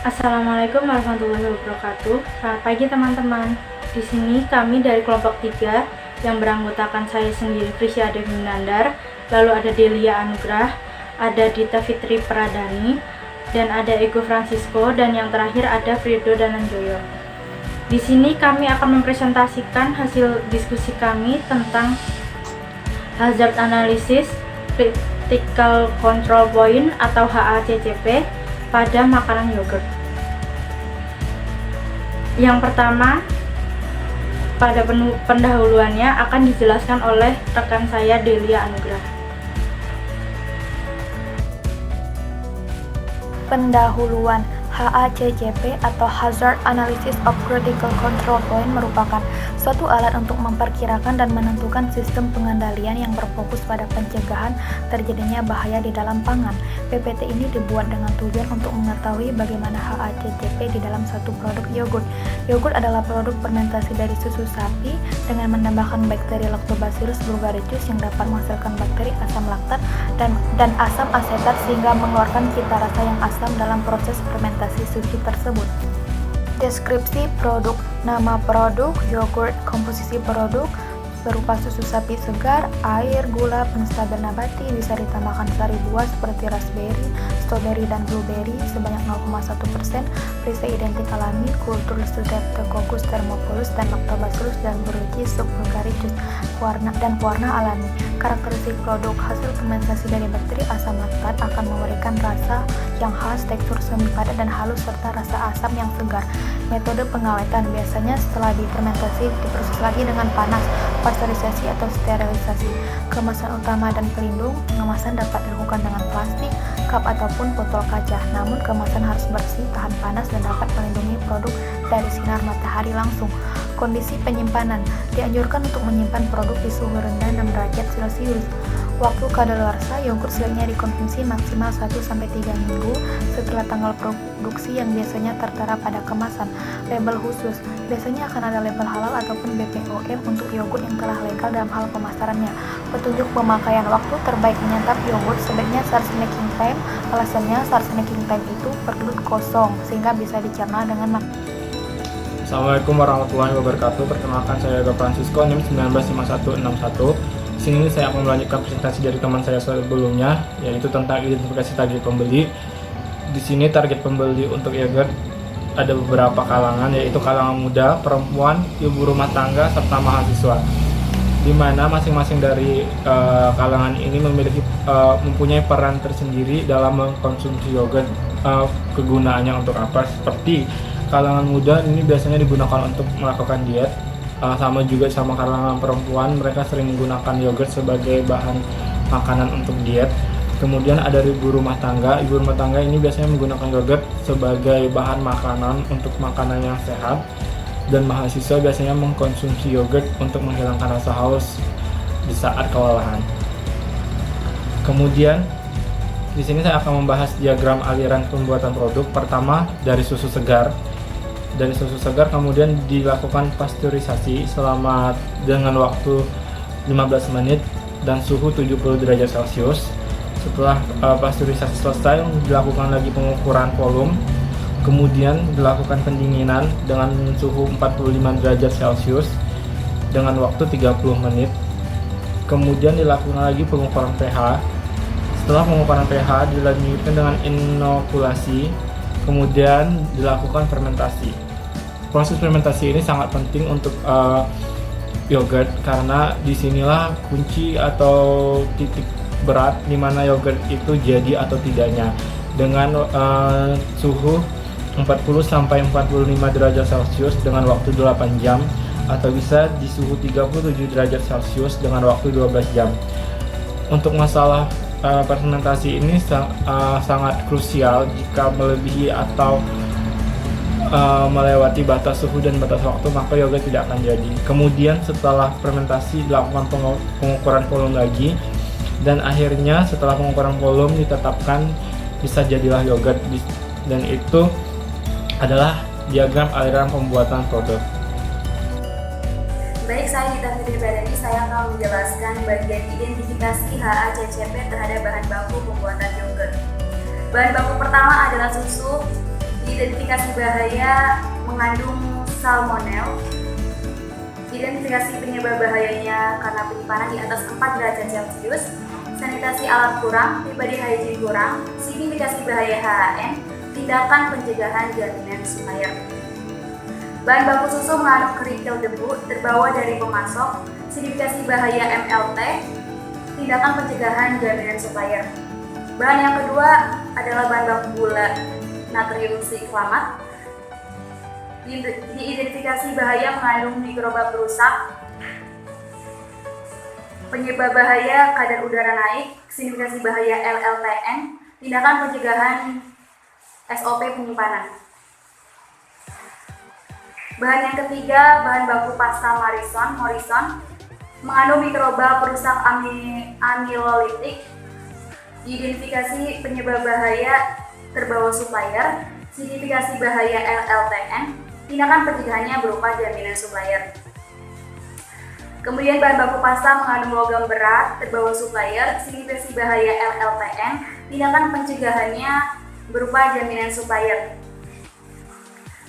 Assalamualaikum warahmatullahi wabarakatuh. Selamat pagi teman-teman. Di sini kami dari kelompok 3 yang beranggotakan saya sendiri Prisya Devi Nandar, lalu ada Delia Anugrah, ada Dita Fitri Pradani, dan ada Ego Francisco, dan yang terakhir ada Frido Dananjoyo. Di sini kami akan mempresentasikan hasil diskusi kami tentang hazard analysis critical control point atau HACCP pada makanan yogurt. Yang pertama, pada pendahuluannya akan dijelaskan oleh rekan saya Delia Anugrah. Pendahuluan. HACCP atau Hazard Analysis of Critical Control Point merupakan suatu alat untuk memperkirakan dan menentukan sistem pengendalian yang berfokus pada pencegahan terjadinya bahaya di dalam pangan. PPT ini dibuat dengan tujuan untuk mengetahui bagaimana HACCP di dalam satu produk yogurt. Yogurt adalah produk fermentasi dari susu sapi dengan menambahkan bakteri Lactobacillus bulgaricus yang dapat menghasilkan bakteri asam laktat dan asam asetat sehingga mengeluarkan cita rasa yang asam dalam proses fermentasi susu tersebut. Deskripsi produk. Nama produk yogurt. Komposisi produk berupa susu sapi segar, air, gula, penstabil nabati, bisa ditambahkan sari buah seperti raspberry, strawberry, dan blueberry sebanyak 0,1%, perisa identik alami, kultur Streptococcus thermophilus dan Lactobacillus dan beruji subvulgaricus, warna alami. Karakteristik produk. Hasil fermentasi dari bakteri asam laktat akan memberikan rasa yang khas, tekstur semi padat dan halus, serta rasa asam yang segar. Metode pengawetan. Biasanya setelah difermentasi diproses lagi dengan panas, pasteurisasi atau sterilisasi. Kemasan utama dan pelindung. Pengemasan dapat dilakukan dengan plastik, cup ataupun botol kaca. Namun kemasan harus bersih, tahan panas, dan dapat melindungi produk dari sinar matahari langsung. Kondisi penyimpanan. Dianjurkan untuk menyimpan produk di suhu rendah 6 derajat Celcius. Waktu kadaluarsa. Yogurt sebaiknya dikonsumsi maksimal 1-3 minggu setelah tanggal produksi yang biasanya tertera pada kemasan. Label khusus. Biasanya akan ada label halal ataupun BPOM untuk yogurt yang telah legal dalam hal pemasarannya. Petunjuk pemakaian. Waktu terbaik menyantap yogurt sebaiknya saat snacking time. Alasannya saat snacking time itu perut kosong sehingga bisa dicerna dengan Assalamualaikum warahmatullahi wabarakatuh. Perkenalkan, saya Ego Francisco, NIM 195161. Di sini saya akan melanjutkan presentasi dari teman saya sebelumnya, yaitu tentang identifikasi target pembeli. Di sini target pembeli untuk yogurt ada beberapa kalangan, yaitu kalangan muda, perempuan, ibu rumah tangga, serta mahasiswa. Di mana masing-masing dari kalangan ini mempunyai peran tersendiri dalam mengkonsumsi yogurt. Kegunaannya untuk apa? Seperti kalangan muda ini biasanya digunakan untuk melakukan diet, sama juga sama kalangan perempuan, mereka sering menggunakan yogurt sebagai bahan makanan untuk diet. Kemudian ada ibu rumah tangga ini biasanya menggunakan yogurt sebagai bahan makanan untuk makanan yang sehat. Dan mahasiswa biasanya mengkonsumsi yogurt untuk menghilangkan rasa haus di saat kelelahan. Kemudian di sini saya akan membahas diagram aliran pembuatan produk. Pertama, dari susu segar. Dari susu segar kemudian dilakukan pasteurisasi selama dengan waktu 15 menit dan suhu 70 derajat Celcius. Setelah pasteurisasi selesai, dilakukan lagi pengukuran volume. Kemudian dilakukan pendinginan dengan suhu 45 derajat Celcius dengan waktu 30 menit. Kemudian dilakukan lagi pengukuran pH. Setelah pengukuran pH dilanjutkan dengan inokulasi, kemudian dilakukan fermentasi. Proses fermentasi ini sangat penting untuk yogurt karena disinilah kunci atau titik berat di mana yogurt itu jadi atau tidaknya. Dengan suhu 40-45 derajat Celcius dengan waktu 8 jam, atau bisa di suhu 37 derajat Celcius dengan waktu 12 jam. Untuk masalah fermentasi ini sangat krusial. Jika melebihi atau melewati batas suhu dan batas waktu, maka yogurt tidak akan jadi. Kemudian setelah fermentasi dilakukan pengukuran volume lagi, dan akhirnya setelah pengukuran volume ditetapkan bisa jadilah yogurt. Dan itu adalah diagram aliran pembuatan produk. Baik, saya Dita Fitri Pradani. Saya akan menjelaskan bagian identifikasi HACCP terhadap bahan baku pembuatan yogurt. Bahan baku pertama adalah susu. Di Identifikasi bahaya mengandung salmonel. Identifikasi penyebab bahayanya karena penyimpanan di atas 4 derajat Celcius. Sanitasi alat kurang, pribadi hygiene kurang, signifikasi bahaya HAN, tindakan pencegahan jaminan supplier. Bahan baku susu mengandung kerikil debu terbawa dari pemasok, signifikasi bahaya MLT, tindakan pencegahan jaminan supplier. Bahan yang kedua adalah bahan baku gula natrium siklamat. Diidentifikasi bahaya mengandung mikroba perusak, penyebab bahaya kadar udara naik, signifikasi bahaya LLTN, tindakan pencegahan SOP penyimpanan. Bahan yang ketiga, bahan baku pasta Morrison mengandung mikroba perusak amilolitik. Diidentifikasi penyebab bahaya terbawa supplier, signifikasi bahaya LLTN, tindakan pencegahannya berupa jaminan supplier. Kemudian bahan baku pasta mengandung logam berat terbawa supplier, signifikasi bahaya LLTN, tindakan pencegahannya berupa jaminan supplier.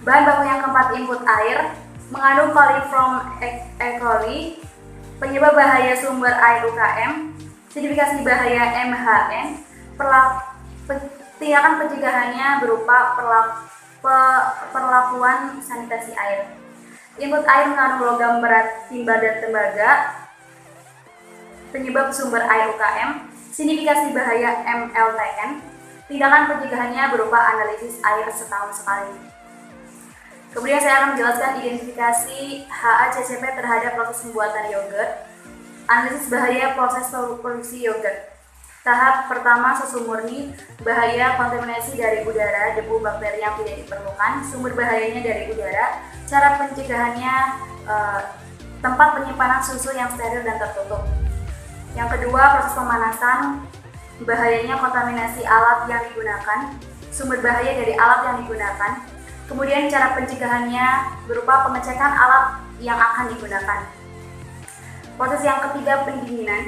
Bahan baku yang keempat, input air, mengandung coliform E. coli, penyebab bahaya sumber air UKM, signifikasi bahaya MHN, tindakan pencegahannya berupa perlakuan sanitasi air. Input air mengandung logam berat timba dan tembaga, penyebab sumber air UKM, signifikasi bahaya MLTN, tindakan pencegahannya berupa analisis air setahun sekali. Kemudian saya akan menjelaskan identifikasi HACCP terhadap proses pembuatan yogurt, analisis bahaya proses produksi yogurt. Tahap pertama, susu murni, bahaya kontaminasi dari udara, debu, bakteri yang tidak diperlukan, sumber bahayanya dari udara, cara pencegahannya, tempat penyimpanan susu yang steril dan tertutup. Yang kedua, proses pemanasan, bahayanya kontaminasi alat yang digunakan, sumber bahaya dari alat yang digunakan, kemudian cara pencegahannya berupa pengecekan alat yang akan digunakan. Proses yang ketiga, pendinginan,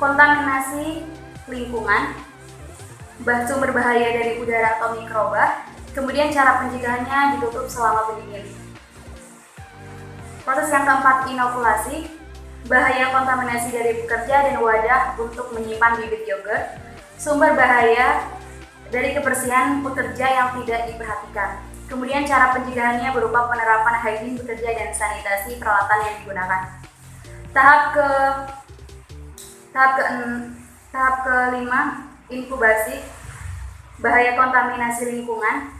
kontaminasi lingkungan, sumber bahaya dari udara atau mikroba, kemudian cara pencegahannya ditutup selama pendingin. Proses yang keempat, inokulasi, bahaya kontaminasi dari pekerja dan wadah untuk menyimpan bibit yogurt, sumber bahaya dari kebersihan pekerja yang tidak diperhatikan. Kemudian cara pencegahannya berupa penerapan hygiene bekerja dan sanitasi peralatan yang digunakan. Tahap kelima, inkubasi, bahaya kontaminasi lingkungan,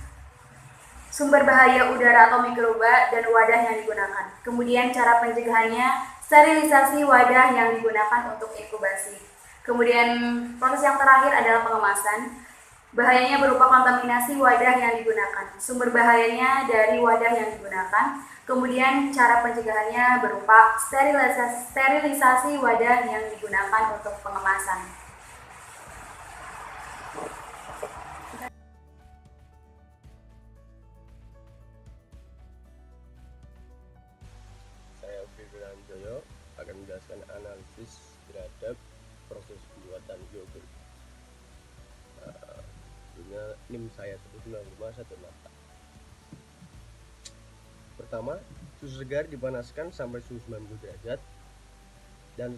sumber bahaya udara atau mikroba dan wadah yang digunakan. Kemudian cara pencegahannya, sterilisasi wadah yang digunakan untuk inkubasi. Kemudian proses yang terakhir adalah pengemasan. Bahayanya berupa kontaminasi wadah yang digunakan, sumber bahayanya dari wadah yang digunakan, kemudian cara pencegahannya berupa sterilisasi wadah yang digunakan untuk pengemasan. Saya Oki Wiranjoyo akan menjelaskan analisis terhadap proses pembuatan yogurt. NIM saya 19516. Pertama, susu segar dipanaskan sampai suhu 90 derajat dan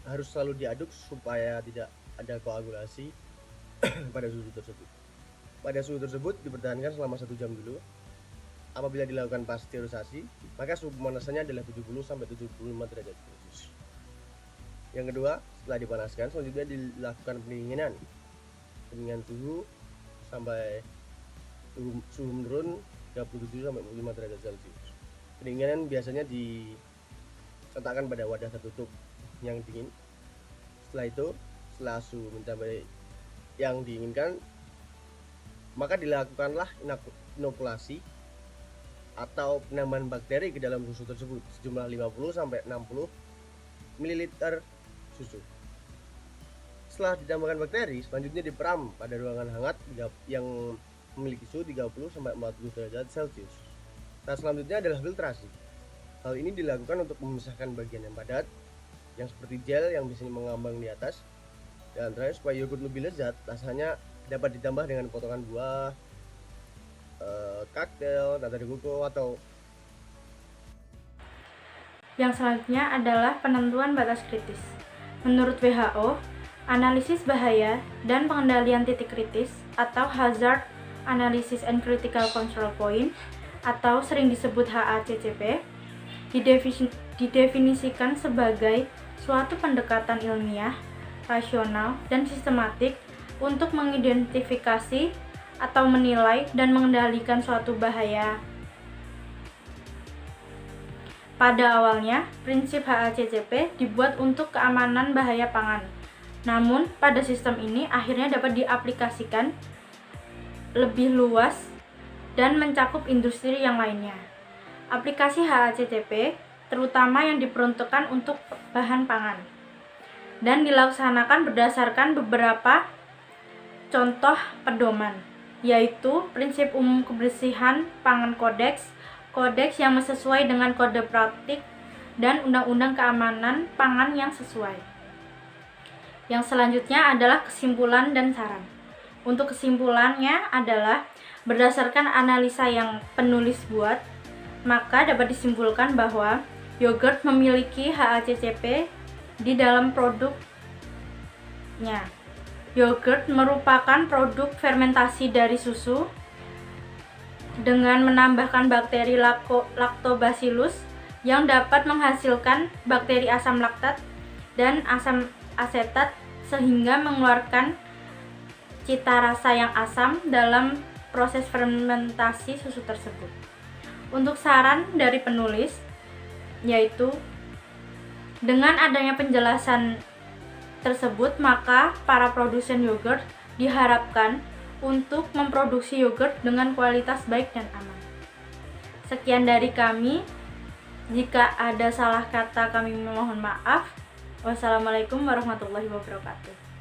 harus selalu diaduk supaya tidak ada koagulasi pada susu tersebut. Pada suhu tersebut dipertahankan selama 1 jam dulu. Apabila dilakukan pasteurisasi, maka suhu pemanasannya adalah 70 sampai 75 derajat Celcius. Yang kedua, setelah dipanaskan, selanjutnya dilakukan pendinginan suhu sampai suhu menurun 37 sampai 45 derajat Celcius. Pendinginan biasanya diletakkan pada wadah tertutup yang dingin. Setelah itu, setelah suhu mencapai yang diinginkan, maka dilakukanlah inokulasi atau penambahan bakteri ke dalam susu tersebut sejumlah 50 sampai 60 ml susu. Setelah ditambahkan bakteri, selanjutnya diperam pada ruangan hangat yang memiliki suhu 30 sampai 40 derajat Celcius. Tahap selanjutnya adalah filtrasi. Hal ini dilakukan untuk memisahkan bagian yang padat, yang seperti gel yang biasanya mengambang di atas. Dan terakhir, supaya yogurt lebih lezat, rasanya dapat ditambah dengan potongan buah, kaktel, nata de coco, atau Yang selanjutnya adalah penentuan batas kritis. Menurut WHO, analisis bahaya dan pengendalian titik kritis atau Hazard Analysis and Critical Control Point atau sering disebut HACCP didefinisikan sebagai suatu pendekatan ilmiah, rasional, dan sistematik untuk mengidentifikasi atau menilai dan mengendalikan suatu bahaya. Pada awalnya, prinsip HACCP dibuat untuk keamanan bahaya pangan. Namun, pada sistem ini akhirnya dapat diaplikasikan lebih luas dan mencakup industri yang lainnya. Aplikasi HACCP terutama yang diperuntukkan untuk bahan pangan dan dilaksanakan berdasarkan beberapa contoh pedoman, yaitu prinsip umum kebersihan pangan kodeks yang sesuai dengan kode praktik, dan undang-undang keamanan pangan yang sesuai. Yang selanjutnya adalah kesimpulan dan saran. Untuk kesimpulannya adalah berdasarkan analisa yang penulis buat, maka dapat disimpulkan bahwa yogurt memiliki HACCP di dalam produknya. Yogurt merupakan produk fermentasi dari susu dengan menambahkan bakteri Lactobacillus yang dapat menghasilkan bakteri asam laktat dan asam asetat sehingga mengeluarkan cita rasa yang asam dalam proses fermentasi susu tersebut. Untuk saran dari penulis, yaitu dengan adanya penjelasan tersebut, maka para produsen yogurt diharapkan untuk memproduksi yogurt dengan kualitas baik dan aman. Sekian dari kami. Jika ada salah kata, kami mohon maaf. Wassalamualaikum warahmatullahi wabarakatuh.